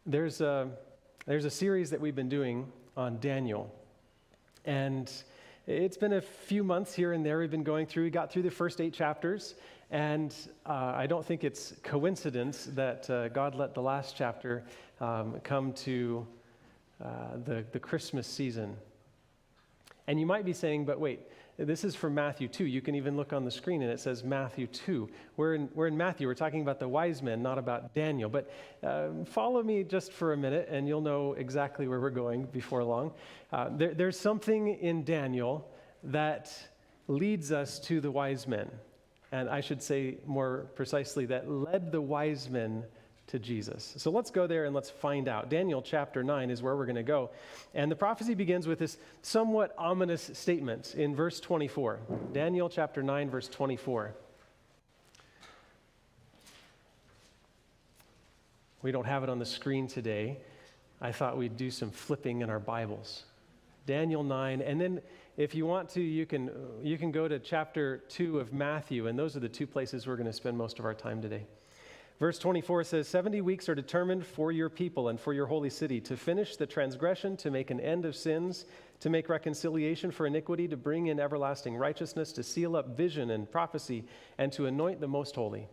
There's a series that we've been doing on Daniel, and it's been a few months here and there we've been going through. We got through the first 8 chapters, and I don't think it's coincidence that God let the last chapter come to the Christmas season. And you might be saying, but wait, this is from Matthew 2. You can even look on the screen and it says Matthew 2. We're in Matthew. We're talking about the wise men, not about Daniel. But follow me just for a minute and you'll know exactly where we're going before long. There's something in Daniel that leads us to the wise men. And I should say more precisely that led the wise men to Jesus. So let's go there and let's find out. Daniel chapter 9 is where we're going to go. And the prophecy begins with this somewhat ominous statement in verse 24. Daniel chapter 9, verse 24. We don't have it on the screen today. I thought we'd do some flipping in our Bibles. Daniel 9, and then if you want to, you can go to chapter 2 of Matthew, and those are the 2 places we're going to spend most of our time today. Verse 24 says, 70 weeks are determined for your people and for your holy city, to finish the transgression, to make an end of sins, to make reconciliation for iniquity, to bring in everlasting righteousness, to seal up vision and prophecy, and to anoint the most holy.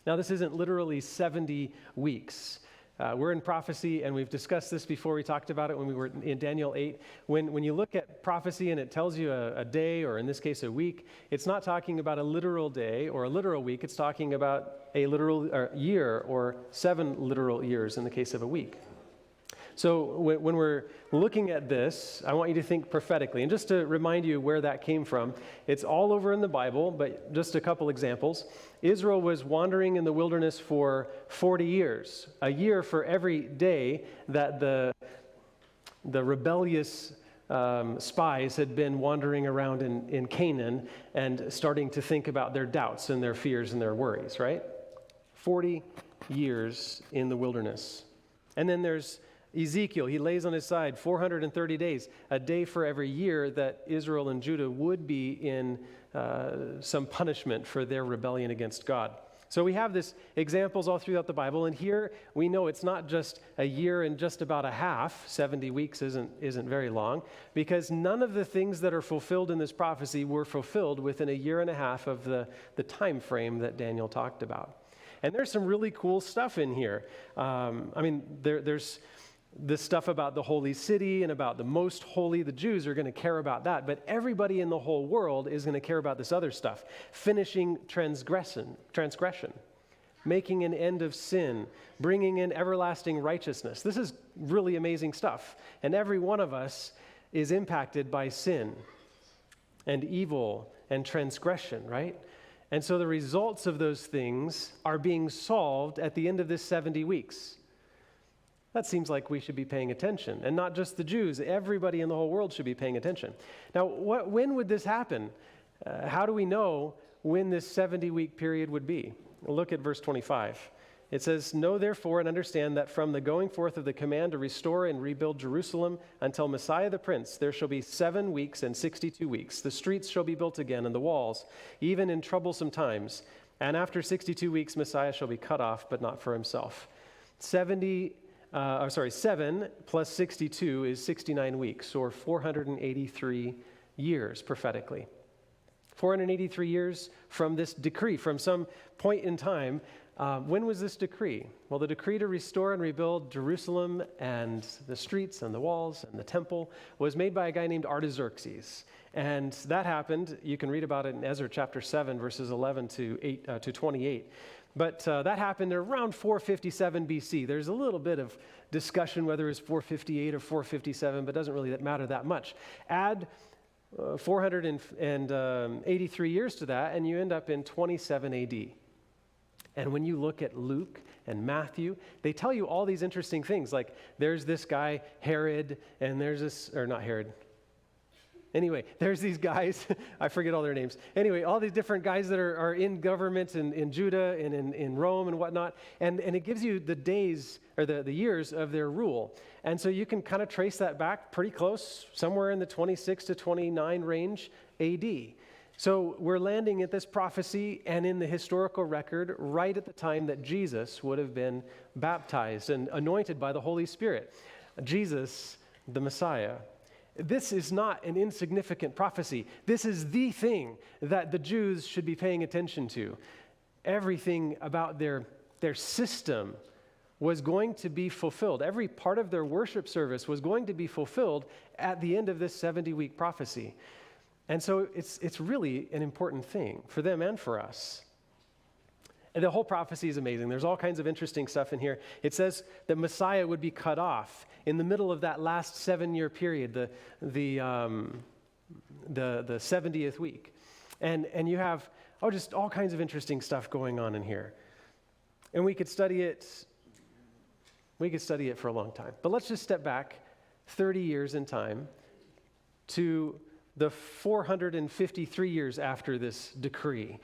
Now, this isn't literally 70 weeks. We're in prophecy, and we've discussed this before. We talked about it when we were in Daniel 8. When you look at prophecy and it tells you a day, or in this case a week, it's not talking about a literal day or a literal week. It's talking about a literal year or 7 literal years in the case of a week. So when we're looking at this, I want you to think prophetically. And just to remind you where that came from, it's all over in the Bible, but just a couple examples. Israel was wandering in the wilderness for 40 years, a year for every day that the rebellious spies had been wandering around in Canaan and starting to think about their doubts and their fears and their worries, right? 40 years in the wilderness. And then there's Ezekiel. He lays on his side 430 days, a day for every year that Israel and Judah would be in some punishment for their rebellion against God. So we have this examples all throughout the Bible, and here we know it's not just a year and just about a half. 70 weeks isn't very long, because none of the things that are fulfilled in this prophecy were fulfilled within a year and a half of the time frame that Daniel talked about. And there's some really cool stuff in here. There's this stuff about the holy city and about the most holy. The Jews are going to care about that, but everybody in the whole world is going to care about this other stuff. Finishing transgression, making an end of sin, bringing in everlasting righteousness. This is really amazing stuff. And every one of us is impacted by sin and evil and transgression, right? And so the results of those things are being solved at the end of this 70 weeks. That seems like we should be paying attention. And not just the Jews. Everybody in the whole world should be paying attention. Now, when would this happen? How do we know when this 70-week period would be? Look at verse 25. It says, "Know therefore and understand that from the going forth of the command to restore and rebuild Jerusalem until Messiah the Prince, there shall be 7 weeks and 62 weeks. The streets shall be built again and the walls, even in troublesome times. And after 62 weeks, Messiah shall be cut off, but not for himself." 7 plus 62 is 69 weeks, or 483 years prophetically. 483 years from this decree, from some point in time. When was this decree? Well, the decree to restore and rebuild Jerusalem and the streets and the walls and the temple was made by a guy named Artaxerxes. And that happened, you can read about it in Ezra chapter 7, verses 11 to 28. But that happened around 457 BC. There's a little bit of discussion whether it's 458 or 457, but it doesn't really matter that much. Add 483 years to that, and you end up in 27 AD. And when you look at Luke and Matthew, they tell you all these interesting things, like there's this guy, Herod, and there's this, or not Herod. Anyway, there's these guys, I forget all their names. Anyway, all these different guys that are in government in Judah and in Rome and whatnot. And it gives you the days or the years of their rule. And so you can kind of trace that back pretty close, somewhere in the 26 to 29 range AD. So we're landing at this prophecy and in the historical record right at the time that Jesus would have been baptized and anointed by the Holy Spirit. Jesus, the Messiah. This is not an insignificant prophecy. This is the thing that the Jews should be paying attention to. Everything about their system was going to be fulfilled. Every part of their worship service was going to be fulfilled at the end of this 70-week prophecy. And so it's really an important thing for them and for us. And the whole prophecy is amazing. There's all kinds of interesting stuff in here. It says that Messiah would be cut off in the middle of that last 7-year period, the 70th week. And you have just all kinds of interesting stuff going on in here. And we could study it for a long time. But let's just step back 30 years in time to the 453 years after this decree.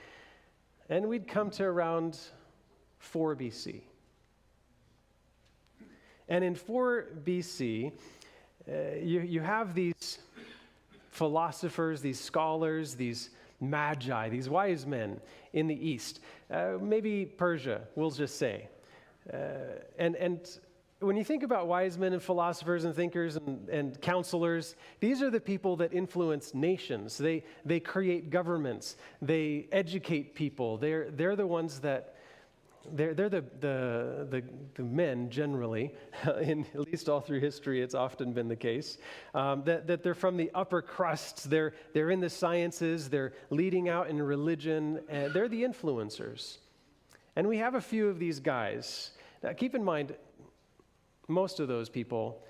And we'd come to around 4 BC. And in 4 BC, you have these philosophers, these scholars, these magi, these wise men in the East. Maybe Persia, we'll just say. And when you think about wise men and philosophers and thinkers and counselors, these are the people that influence nations. They create governments. They educate people. They're the ones that they're the men generally, in at least all through history, it's often been the case, that they're from the upper crusts. They're in the sciences. They're leading out in religion. And they're the influencers. And we have a few of these guys. Now, keep in mind, most of those people,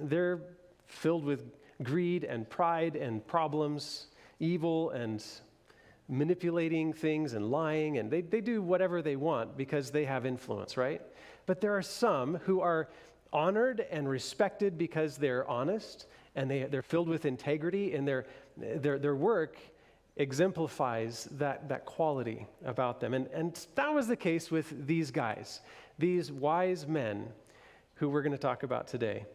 they're filled with greed and pride and problems, evil and manipulating things and lying, and they do whatever they want because they have influence, right? But there are some who are honored and respected because they're honest and they're filled with integrity, and their work exemplifies that quality about them. And that was the case with these guys, these wise men who we're going to talk about today.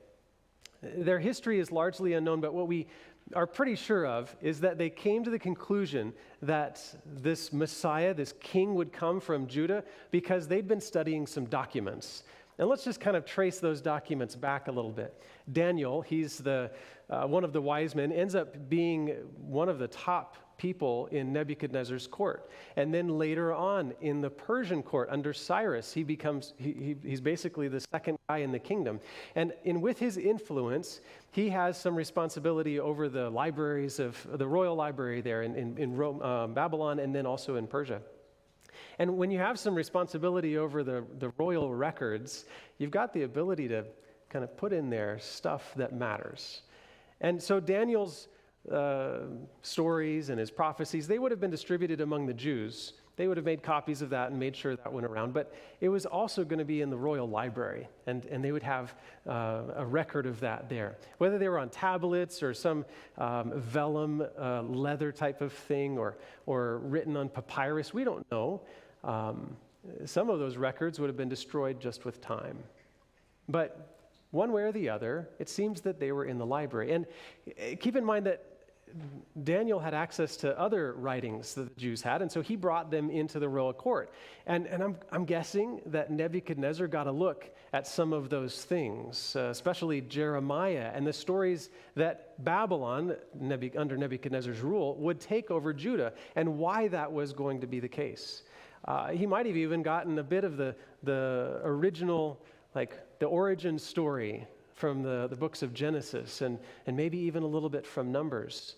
Their history is largely unknown, but what we are pretty sure of is that they came to the conclusion that this Messiah, this king, would come from Judah because they'd been studying some documents. And let's just kind of trace those documents back a little bit. Daniel, he's one of the wise men, ends up being one of the top people in Nebuchadnezzar's court. And then later on in the Persian court under Cyrus, he's basically the second guy in the kingdom. And with his influence, he has some responsibility over the libraries of the royal library there in Rome, Babylon, and then also in Persia. And when you have some responsibility over the royal records, you've got the ability to kind of put in there stuff that matters. And so Daniel's stories and his prophecies, they would have been distributed among the Jews. They would have made copies of that and made sure that went around. But it was also going to be in the royal library, and they would have a record of that there. Whether they were on tablets or some vellum leather type of thing or written on papyrus, we don't know. Some of those records would have been destroyed just with time. But one way or the other, it seems that they were in the library. And keep in mind that Daniel had access to other writings that the Jews had, and so he brought them into the royal court. And I'm guessing that Nebuchadnezzar got a look at some of those things, especially Jeremiah and the stories that Babylon, under Nebuchadnezzar's rule, would take over Judah, and why that was going to be the case. He might have even gotten a bit of the original, like the origin story from the books of Genesis, and maybe even a little bit from Numbers.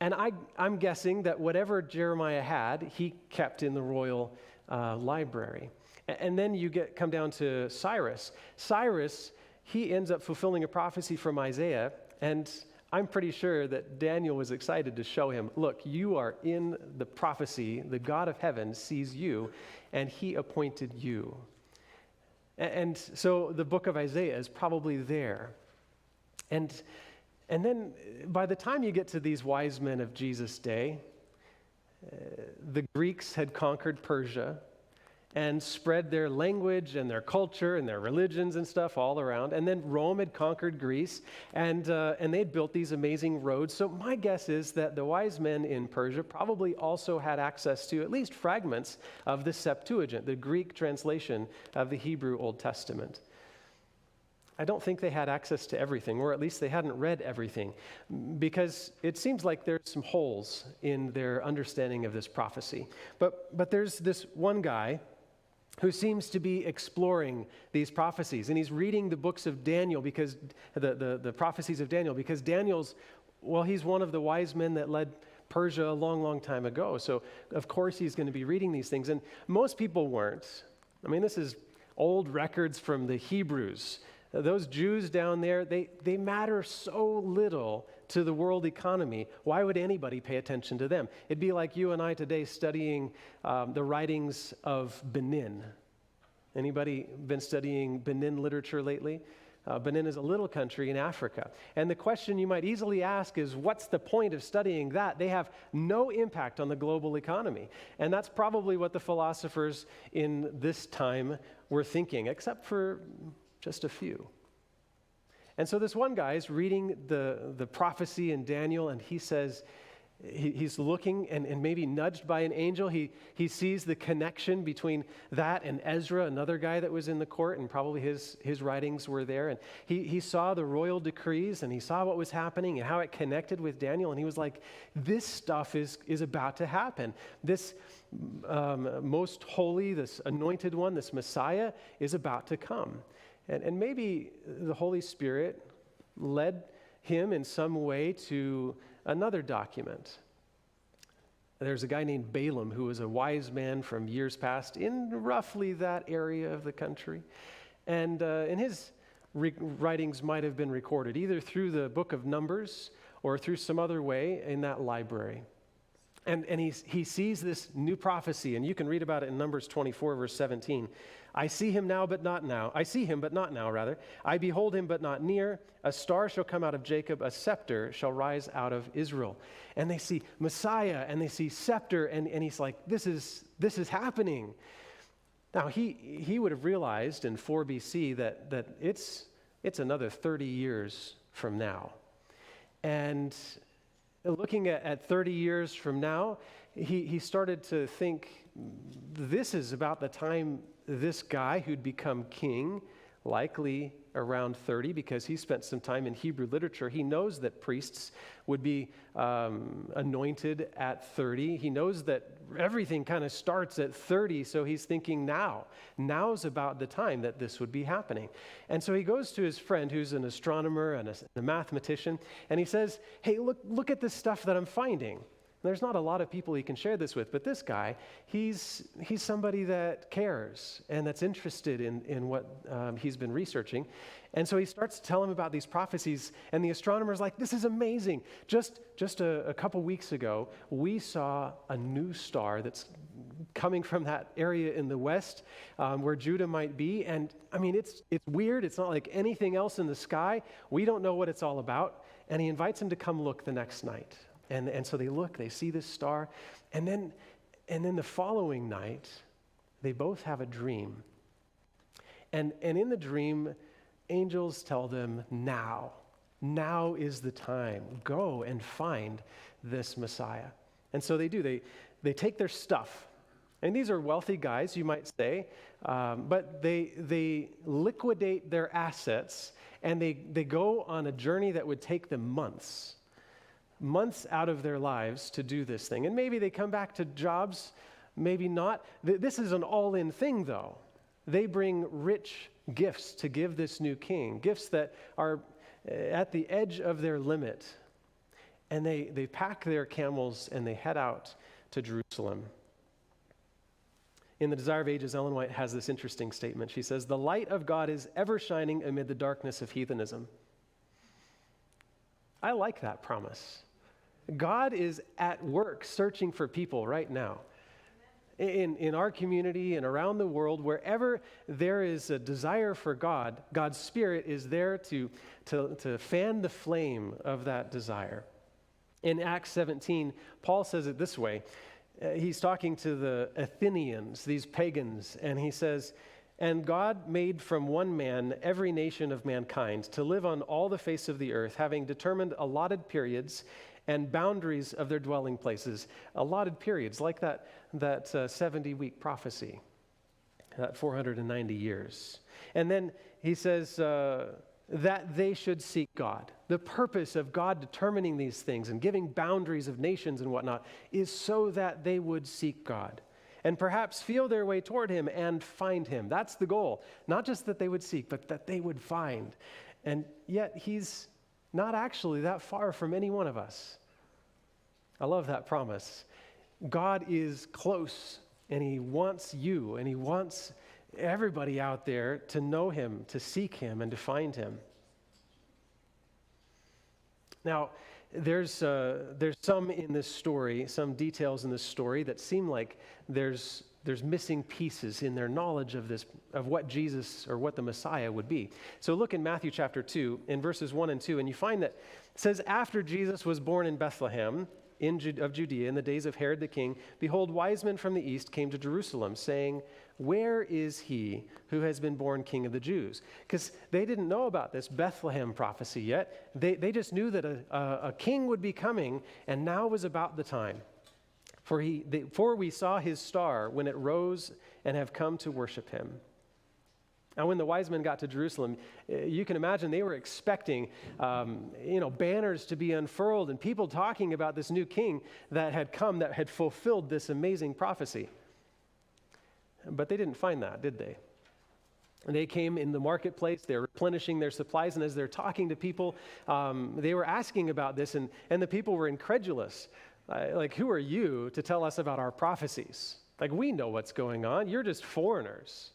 And I'm guessing that whatever Jeremiah had, he kept in the royal library. And then you come down to Cyrus. Cyrus, he ends up fulfilling a prophecy from Isaiah, and I'm pretty sure that Daniel was excited to show him, look, you are in the prophecy, the God of heaven sees you, and he appointed you. And so the book of Isaiah is probably there. And then by the time you get to these wise men of Jesus' day, the Greeks had conquered Persia, and spread their language and their culture and their religions and stuff all around. And then Rome had conquered Greece, and they'd built these amazing roads. So my guess is that the wise men in Persia probably also had access to at least fragments of the Septuagint, the Greek translation of the Hebrew Old Testament. I don't think they had access to everything, or at least they hadn't read everything, because it seems like there's some holes in their understanding of this prophecy. But there's this one guy who seems to be exploring these prophecies, and he's reading the books of Daniel, because the prophecies of Daniel, because Daniel's, well, he's one of the wise men that led Persia a long, long time ago. So of course he's going to be reading these things, and most people weren't. I mean, this is old records from the Hebrews. Those Jews down there, they matter so little to the world economy. Why would anybody pay attention to them? It'd be like you and I today studying the writings of Benin. Anybody been studying Benin literature lately? Benin is a little country in Africa. And the question you might easily ask is, what's the point of studying that? They have no impact on the global economy. And that's probably what the philosophers in this time were thinking, except for just a few. And so this one guy is reading the prophecy in Daniel, and he says, he's looking and maybe nudged by an angel. He sees the connection between that and Ezra, another guy that was in the court, and probably his writings were there. And he saw the royal decrees, and he saw what was happening and how it connected with Daniel. And he was like, this stuff is about to happen. This most holy, this anointed one, this Messiah is about to come. And maybe the Holy Spirit led him in some way to another document. There's a guy named Balaam who was a wise man from years past in roughly that area of the country. And his writings might have been recorded either through the book of Numbers or through some other way in that library. And he sees this new prophecy, and you can read about it in Numbers 24, verse 17. I see him now, but not now. I see him, but not now, rather. I behold him, but not near. A star shall come out of Jacob. A scepter shall rise out of Israel. And they see Messiah, and they see scepter, and he's like, this is happening. Now, he would have realized in 4 BC that it's another 30 years from now. And looking at 30 years from now, he started to think, this is about the time this guy who'd become king, likely around 30, because he spent some time in Hebrew literature. He knows that priests would be anointed at 30. He knows that everything kind of starts at 30, so he's thinking now's about the time that this would be happening. And so he goes to his friend who's an astronomer and a mathematician, and he says, hey, look at this stuff that I'm finding. There's not a lot of people he can share this with, but this guy, he's somebody that cares and that's interested in what he's been researching. And so he starts to tell him about these prophecies, and the astronomer's like, this is amazing. Just a couple weeks ago, we saw a new star that's coming from that area in the west where Judah might be. And I mean, it's weird. It's not like anything else in the sky. We don't know what it's all about. And he invites him to come look the next night. And so they look, they see this star, and then the following night, they both have a dream. And in the dream, angels tell them, now is the time. Go and find this Messiah. And so they do. They take their stuff. And these are wealthy guys, you might say, but they liquidate their assets, and they go on a journey that would take them months out of their lives to do this thing. And maybe they come back to jobs, maybe not. This is an all-in thing, though. They bring rich gifts to give this new king, gifts that are at the edge of their limit. And they pack their camels and they head out to Jerusalem. In The Desire of Ages, Ellen White has this interesting statement. She says, the light of God is ever shining amid the darkness of heathenism. I like that promise. God is at work searching for people right now. In our community and around the world, wherever there is a desire for God, God's Spirit is there to fan the flame of that desire. In Acts 17, Paul says it this way. He's talking to the Athenians, these pagans, and he says, "And God made from one man every nation of mankind to live on all the face of the earth, having determined allotted periods and boundaries of their dwelling places." Allotted periods, like that 70-week prophecy, that 490 years. And then he says that they should seek God. The purpose of God determining these things and giving boundaries of nations and whatnot is so that they would seek God and perhaps feel their way toward him and find him. That's the goal. Not just that they would seek, but that they would find. And yet he's not actually that far from any one of us. I love that promise. God is close, and he wants you, and he wants everybody out there to know him, to seek him, and to find him. Now, there's some in this story, some details in this story that seem like there's missing pieces in their knowledge of what Jesus or what the Messiah would be. So look in Matthew chapter 2, in verses 1 and 2, and you find that it says, "After Jesus was born in Bethlehem of Judea in the days of Herod the king, behold, wise men from the east came to Jerusalem, saying, 'Where is he who has been born King of the Jews?'" Because they didn't know about this Bethlehem prophecy yet. They just knew that a king would be coming, and now was about the time. For we saw his star when it rose and have come to worship him. Now, when the wise men got to Jerusalem, you can imagine they were expecting, banners to be unfurled and people talking about this new king that had come, that had fulfilled this amazing prophecy. But they didn't find that, did they? And they came in the marketplace, they're replenishing their supplies, and as they're talking to people, they were asking about this, and the people were incredulous. Like, who are you to tell us about our prophecies? Like, we know what's going on. You're just foreigners.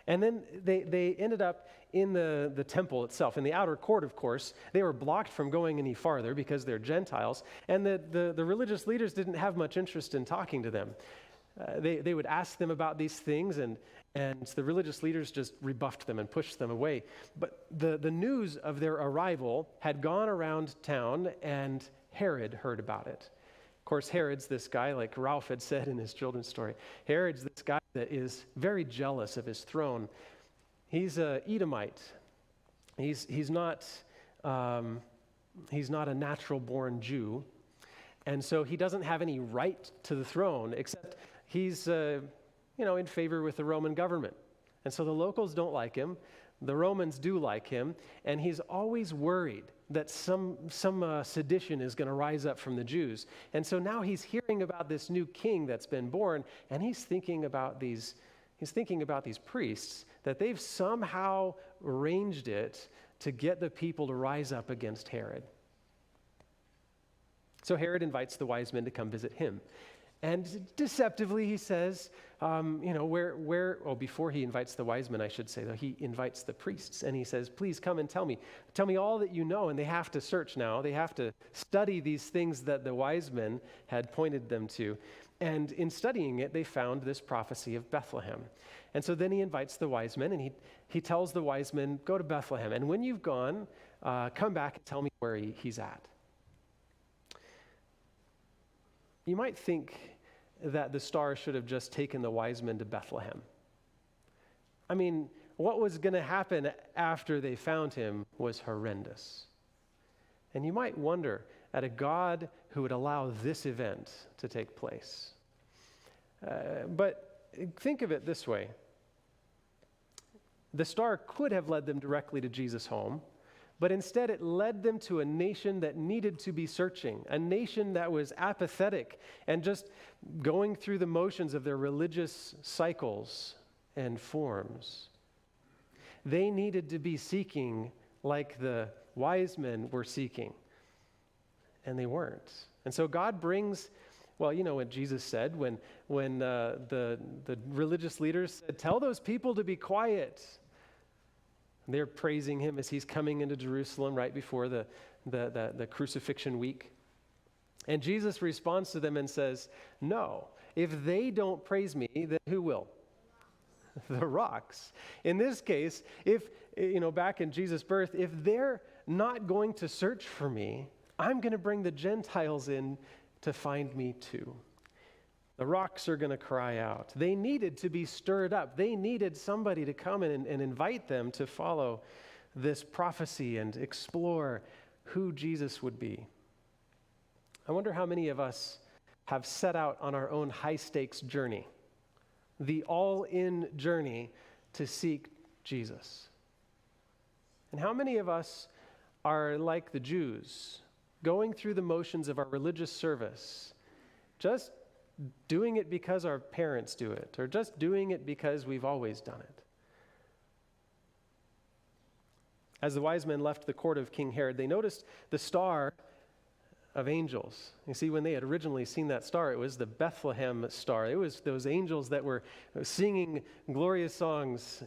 And then they ended up in the temple itself. In the outer court, of course, they were blocked from going any farther because they're Gentiles. And the religious leaders didn't have much interest in talking to them. They would ask them about these things, and the religious leaders just rebuffed them and pushed them away. But the news of their arrival had gone around town, and Herod heard about it. Of course, Herod's this guy, like Ralph had said in his children's story. Herod's this guy that is very jealous of his throne. He's an Edomite. He's not a natural-born Jew, and so he doesn't have any right to the throne, except he's in favor with the Roman government. And so the locals don't like him. The Romans do like him, and he's always worried that some sedition is going to rise up from the Jews. And so now he's hearing about this new king that's been born, and he's thinking about these priests, that they've somehow arranged it to get the people to rise up against Herod. So Herod invites the wise men to come visit him. And deceptively, he says, before he invites the wise men, I should say, though, he invites the priests, and he says, "Please come and tell me all that you know." And they have to search now. They have to study these things that the wise men had pointed them to. And in studying it, they found this prophecy of Bethlehem. And so then he invites the wise men, and he tells the wise men, "Go to Bethlehem, and when you've gone, come back and tell me where he's at." You might think that the star should have just taken the wise men to Bethlehem. I mean, what was going to happen after they found him was horrendous. And you might wonder at a God who would allow this event to take place. But think of it this way. The star could have led them directly to Jesus' home, but instead it led them to a nation that needed to be searching, a nation that was apathetic and just going through the motions of their religious cycles and forms. They needed to be seeking like the wise men were seeking, and they weren't. And so God brings, well, you know what Jesus said when the religious leaders said, "Tell those people to be quiet." They're praising him as he's coming into Jerusalem right before the crucifixion week. And Jesus responds to them and says, "No, if they don't praise me, then who will?" The rocks. In this case, back in Jesus' birth, if they're not going to search for me, I'm going to bring the Gentiles in to find me too. The rocks are going to cry out. They needed to be stirred up. They needed somebody to come in and invite them to follow this prophecy and explore who Jesus would be. I wonder how many of us have set out on our own high-stakes journey, the all-in journey to seek Jesus. And how many of us are like the Jews, going through the motions of our religious service, just doing it because our parents do it, or just doing it because we've always done it. As the wise men left the court of King Herod, they noticed the star of angels. You see, when they had originally seen that star, it was the Bethlehem star. It was those angels that were singing glorious songs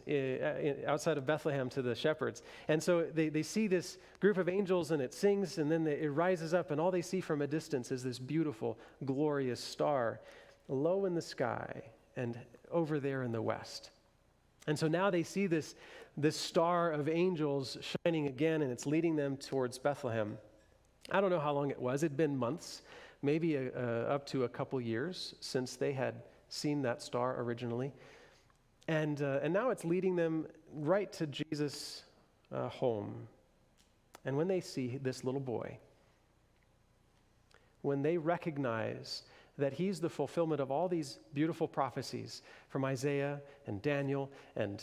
outside of Bethlehem to the shepherds. And so they see this group of angels, and it sings, and then it rises up, and all they see from a distance is this beautiful, glorious star low in the sky and over there in the west. And so now they see this star of angels shining again, and it's leading them towards Bethlehem. I don't know how long it was. It'd been months, maybe up to a couple years since they had seen that star originally. And now it's leading them right to Jesus' home. And when they see this little boy, when they recognize that he's the fulfillment of all these beautiful prophecies from Isaiah and Daniel and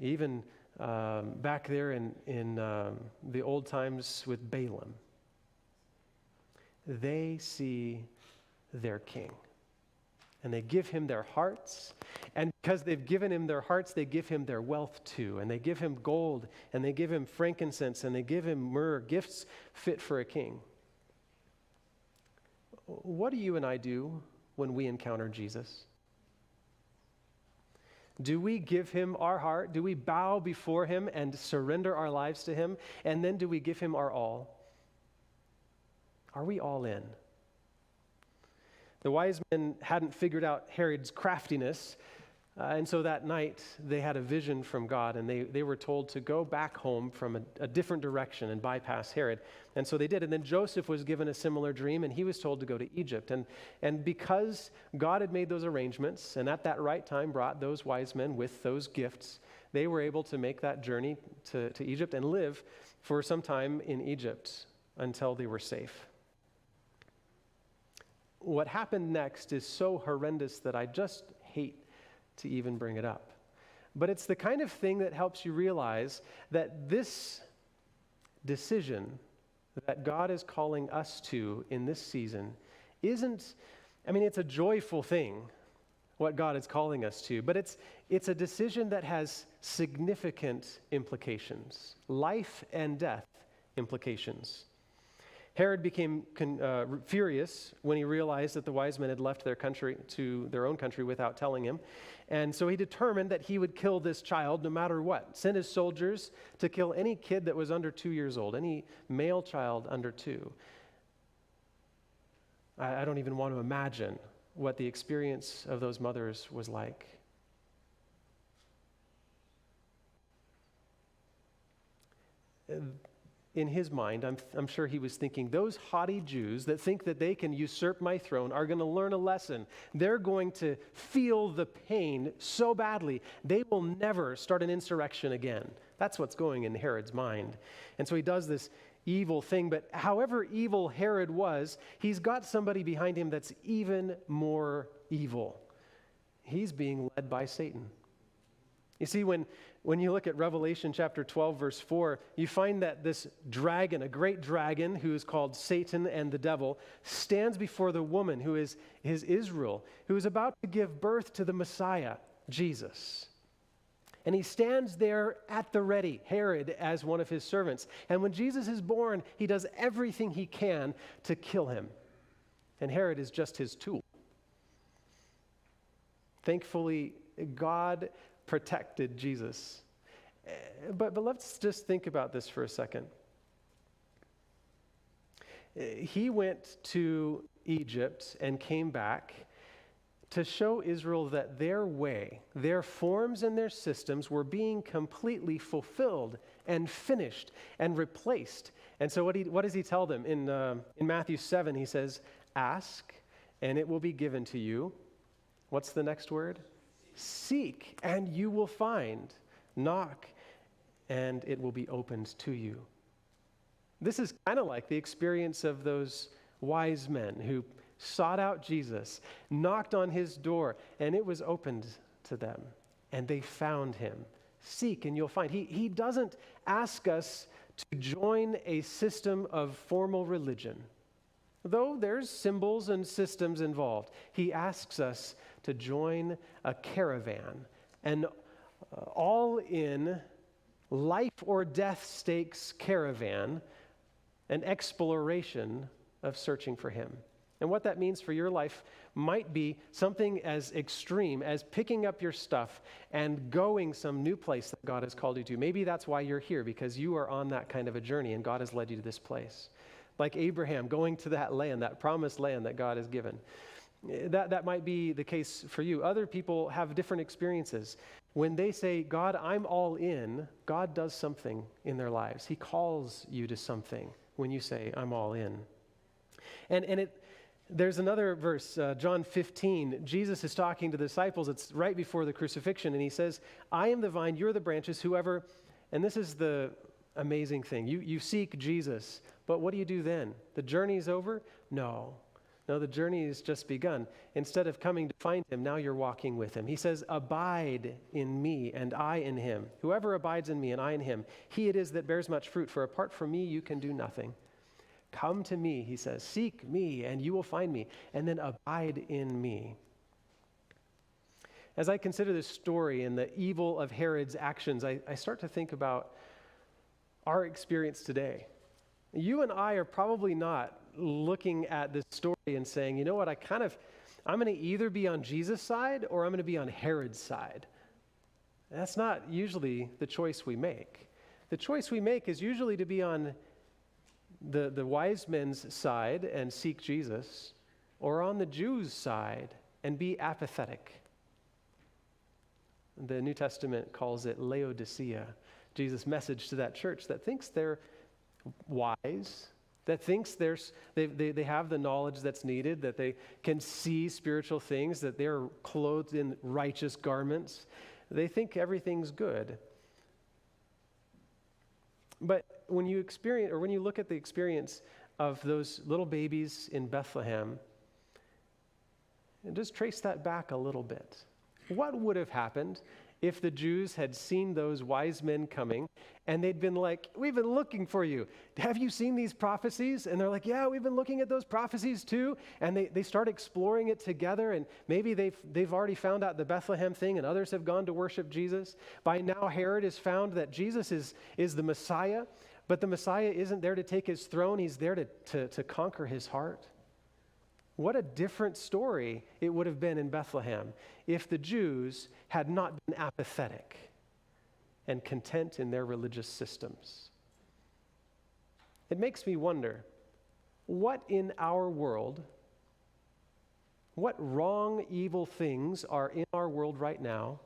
even back there in the old times with Balaam, they see their king. And they give him their hearts. And because they've given him their hearts, they give him their wealth too. And they give him gold, and they give him frankincense, and they give him myrrh, gifts fit for a king. What do you and I do when we encounter Jesus? Do we give him our heart? Do we bow before him and surrender our lives to him? And then do we give him our all? Are we all in? The wise men hadn't figured out Herod's craftiness, and so that night they had a vision from God, and they were told to go back home from a different direction and bypass Herod. And so they did. And then Joseph was given a similar dream, and he was told to go to Egypt. And because God had made those arrangements, and at that right time brought those wise men with those gifts, they were able to make that journey to Egypt and live for some time in Egypt until they were safe. What happened next is so horrendous that I just hate to even bring it up. But it's the kind of thing that helps you realize that this decision that God is calling us to in this season isn't, it's a joyful thing, what God is calling us to, but it's a decision that has significant implications, life and death implications. Herod became furious when he realized that the wise men had left their country to their own country without telling him. And so he determined that he would kill this child no matter what. Send his soldiers to kill any kid that was under 2 years old, any male child under 2. I don't even want to imagine what the experience of those mothers was like. In his mind, I'm sure he was thinking, those haughty Jews that think that they can usurp my throne are going to learn a lesson. They're going to feel the pain so badly, they will never start an insurrection again. That's what's going in Herod's mind. And so he does this evil thing, but however evil Herod was, he's got somebody behind him that's even more evil. He's being led by Satan. You see, when you look at Revelation chapter 12, verse 4, you find that this dragon, a great dragon who is called Satan and the devil, stands before the woman who is Israel, who is about to give birth to the Messiah, Jesus. And he stands there at the ready, Herod as one of his servants. And when Jesus is born, he does everything he can to kill him. And Herod is just his tool. Thankfully, God protected Jesus. But let's just think about this for a second. He went to Egypt and came back to show Israel that their way, their forms and their systems were being completely fulfilled and finished and replaced. And so what does he tell them? In Matthew 7, he says, ask and it will be given to you. What's the next word? Seek, and you will find. Knock, and it will be opened to you. This is kind of like the experience of those wise men who sought out Jesus, knocked on his door, and it was opened to them, and they found him. Seek, and you'll find. He doesn't ask us to join a system of formal religion, though there's symbols and systems involved. He asks us to join a caravan, an all-in life or death stakes caravan, an exploration of searching for him. And what that means for your life might be something as extreme as picking up your stuff and going some new place that God has called you to. Maybe that's why you're here, because you are on that kind of a journey and God has led you to this place. Like Abraham going to that land, that promised land that God has given. That might be the case for you. Other people have different experiences. When they say, God, I'm all in, God does something in their lives. He calls you to something when you say, I'm all in. There's another verse, John 15. Jesus is talking to the disciples. It's right before the crucifixion, and he says, I am the vine, you're the branches, whoever, and this is the amazing thing. You seek Jesus, but what do you do then? The journey's over? No, the journey has just begun. Instead of coming to find him, now you're walking with him. He says, abide in me and I in him. Whoever abides in me and I in him, he it is that bears much fruit, for apart from me you can do nothing. Come to me, he says, seek me and you will find me, and then abide in me. As I consider this story and the evil of Herod's actions, I start to think about our experience today. You and I are probably not looking at this story and saying, you know what, I'm going to either be on Jesus' side or I'm going to be on Herod's side. That's not usually the choice we make. The choice we make is usually to be on the wise men's side and seek Jesus, or on the Jews' side and be apathetic. The New Testament calls it Laodicea, Jesus' message to that church that thinks they're wise, that thinks they have the knowledge that's needed, that they can see spiritual things, that they're clothed in righteous garments. They think everything's good. But when you look at the experience of those little babies in Bethlehem, and just trace that back a little bit. What would have happened if the Jews had seen those wise men coming and they'd been like, we've been looking for you. Have you seen these prophecies? And they're like, yeah, we've been looking at those prophecies too. And they start exploring it together, and maybe they've already found out the Bethlehem thing, and others have gone to worship Jesus. By now, Herod has found that Jesus is the Messiah, but the Messiah isn't there to take his throne. He's there to conquer his heart. What a different story it would have been in Bethlehem if the Jews had not been apathetic and content in their religious systems. It makes me wonder, what in our world, what wrong, evil things are in our world right now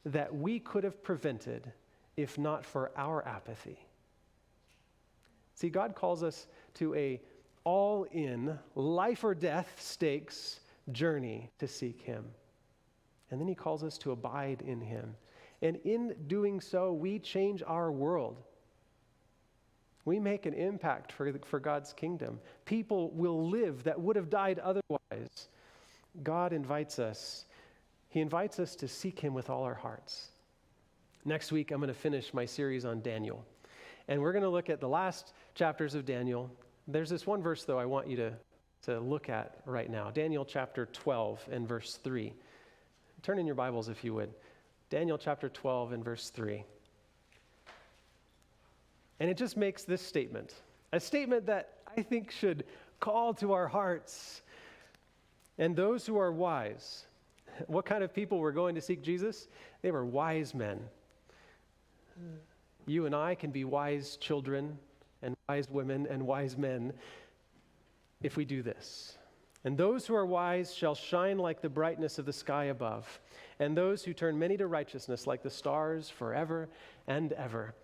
that we could have prevented if not for our apathy? See, God calls us to a all-in, life or death stakes journey to seek him. And then he calls us to abide in him. And in doing so, we change our world. We make an impact for God's kingdom. People will live that would have died otherwise. God invites us. He invites us to seek him with all our hearts. Next week, I'm going to finish my series on Daniel. And we're going to look at the last chapters of Daniel. There's this one verse, though, I want you to look at right now. Daniel chapter 12 and verse 3. Turn in your Bibles if you would. Daniel chapter 12 and verse 3. And it just makes this statement, a statement that I think should call to our hearts. And those who are wise, what kind of people were going to seek Jesus? They were wise men. You and I can be wise children and wise women and wise men if we do this. And those who are wise shall shine like the brightness of the sky above, and those who turn many to righteousness like the stars forever and ever.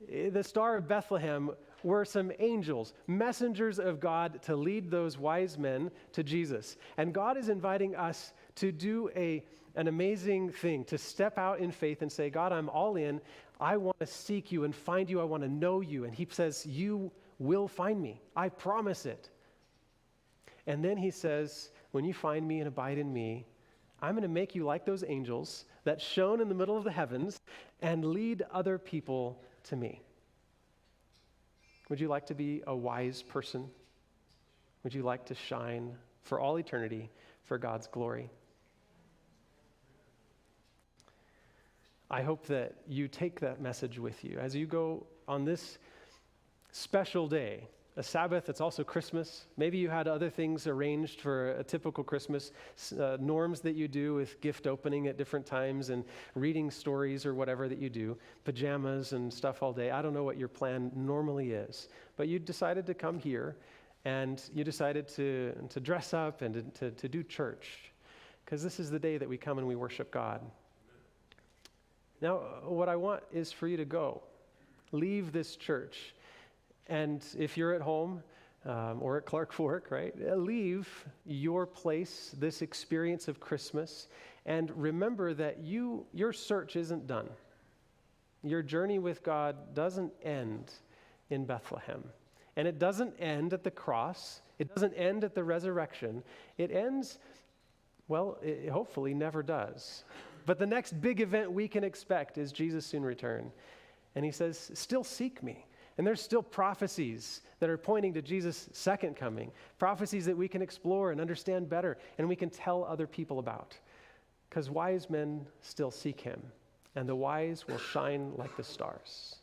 The Star of Bethlehem were some angels, messengers of God to lead those wise men to Jesus. And God is inviting us to do an amazing thing, to step out in faith and say, God, I'm all in. I want to seek you and find you. I want to know you. And he says, you will find me. I promise it. And then he says, when you find me and abide in me, I'm going to make you like those angels that shone in the middle of the heavens and lead other people to me. Would you like to be a wise person? Would you like to shine for all eternity for God's glory? I hope that you take that message with you as you go on this special day, a Sabbath. It's also Christmas. Maybe you had other things arranged for a typical Christmas, norms that you do with gift opening at different times and reading stories or whatever that you do, pajamas and stuff all day. I don't know what your plan normally is, but you decided to come here and you decided to dress up and to do church, because this is the day that we come and we worship God. Now, what I want is for you to go, leave this church. And if you're at home or at Clark Fork, right, leave your place, this experience of Christmas, and remember that your search isn't done. Your journey with God doesn't end in Bethlehem. And it doesn't end at the cross. It doesn't end at the resurrection. It ends, well, it hopefully never does. But the next big event we can expect is Jesus' soon return. And he says, still seek me. And there's still prophecies that are pointing to Jesus' second coming, prophecies that we can explore and understand better and we can tell other people about. Because wise men still seek him, and the wise will shine like the stars.